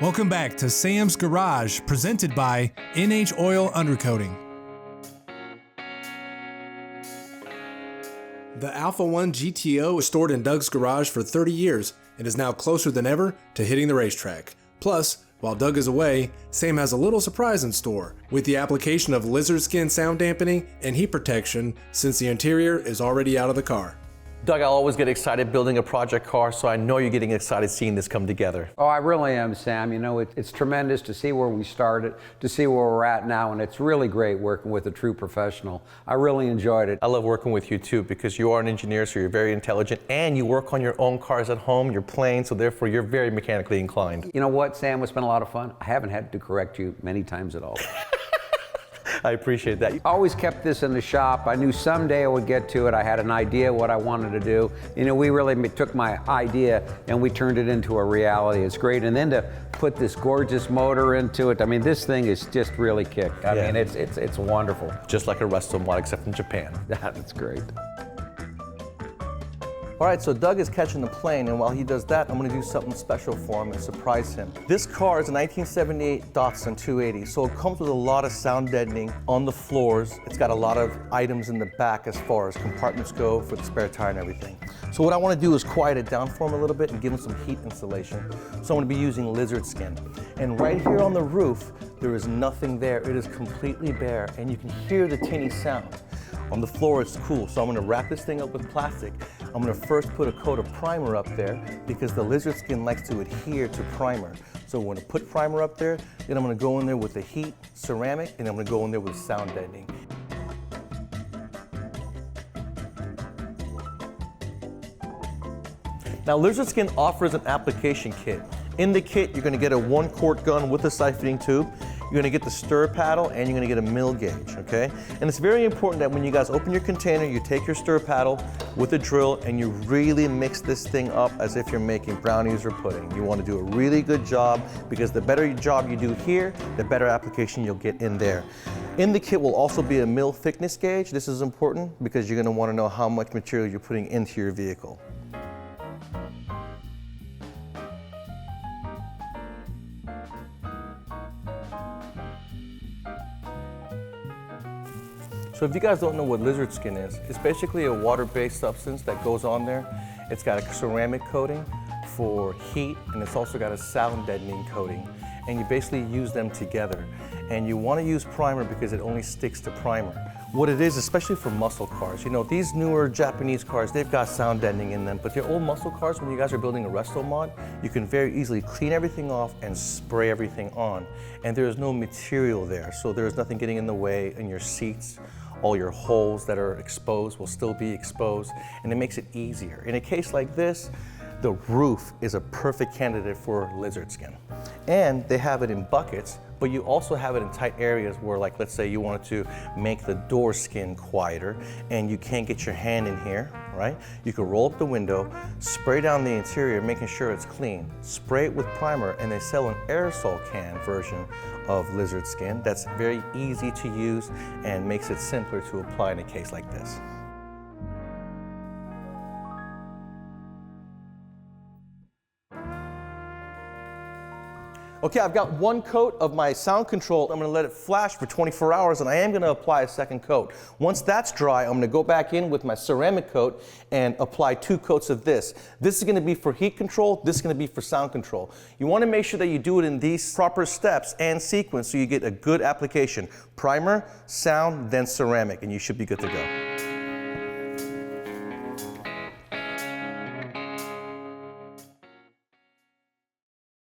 Welcome back to Sam's Garage, presented by NH Oil Undercoating. The Alpha 1 GTO was stored in Doug's garage for 30 years and is now closer than ever to hitting the racetrack. Plus, while Doug is away, Sam has a little surprise in store with the application of lizard skin sound dampening and heat protection since the interior is already out of the car. Doug, I always get excited building a project car, so I know you're getting excited seeing this come together. Oh, I really am, Sam. You know, it's tremendous to see where we started, to see where we're at now, and it's really great working with a true professional. I really enjoyed it. I love working with you too, because you are an engineer, so you're very intelligent, and you work on your own cars at home, you're plain, so therefore you're very mechanically inclined. You know what, Sam? It's been a lot of fun. I haven't had to correct you many times at all. I appreciate that. I always kept this in the shop. I knew someday I would get to it. I had an idea what I wanted to do. You know, we really took my idea and we turned it into a reality. It's great. And then to put this gorgeous motor into it, I mean, this thing is just really kicked. I mean, it's wonderful. Just like a Resto mod, except in Japan. That's great. All right, so Doug is catching the plane, and while he does that, I'm gonna do something special for him and surprise him. This car is a 1978 Datsun 280, so it comes with a lot of sound deadening on the floors. It's got a lot of items in the back as far as compartments go for the spare tire and everything. So what I wanna do is quiet it down for him a little bit and give him some heat insulation. So I'm gonna be using lizard skin. And right here on the roof, there is nothing there. It is completely bare, and you can hear the tinny sound. On the floor, it's cool, so I'm gonna wrap this thing up with plastic. I'm gonna first put a coat of primer up there because the lizard skin likes to adhere to primer. So I'm gonna put primer up there, then I'm gonna go in there with the heat ceramic, and I'm gonna go in there with sound deadening. Now, lizard skin offers an application kit. In the kit, you're gonna get a 1-quart gun with a siphoning tube. You're gonna get the stir paddle, and you're gonna get a mill gauge, okay? And it's very important that when you guys open your container, you take your stir paddle with a drill and you really mix this thing up as if you're making brownies or pudding. You wanna do a really good job, because the better job you do here, the better application you'll get in there. In the kit will also be a mill thickness gauge. This is important because you're gonna wanna know how much material you're putting into your vehicle. So if you guys don't know what lizard skin is, it's basically a water-based substance that goes on there. It's got a ceramic coating for heat, and it's also got a sound deadening coating. And you basically use them together. And you want to use primer because it only sticks to primer. What it is, especially for muscle cars, you know, these newer Japanese cars, they've got sound deadening in them, but your old muscle cars, when you guys are building a resto mod, you can very easily clean everything off and spray everything on. And there is no material there, so there is nothing getting in the way in your seats. All your holes that are exposed will still be exposed, and it makes it easier. In a case like this, the roof is a perfect candidate for lizard skin. And they have it in buckets, but you also have it in tight areas where, like, let's say you wanted to make the door skin quieter and you can't get your hand in here, right? You can roll up the window, spray down the interior, making sure it's clean, spray it with primer, and they sell an aerosol can version of lizard skin that's very easy to use and makes it simpler to apply in a case like this. Okay, I've got 1 coat of my sound control. I'm gonna let it flash for 24 hours, and I am gonna apply a 2nd coat. Once that's dry, I'm gonna go back in with my ceramic coat and apply 2 coats of this. This is gonna be for heat control, this is gonna be for sound control. You wanna make sure that you do it in these proper steps and sequence so you get a good application. Primer, sound, then ceramic, and you should be good to go.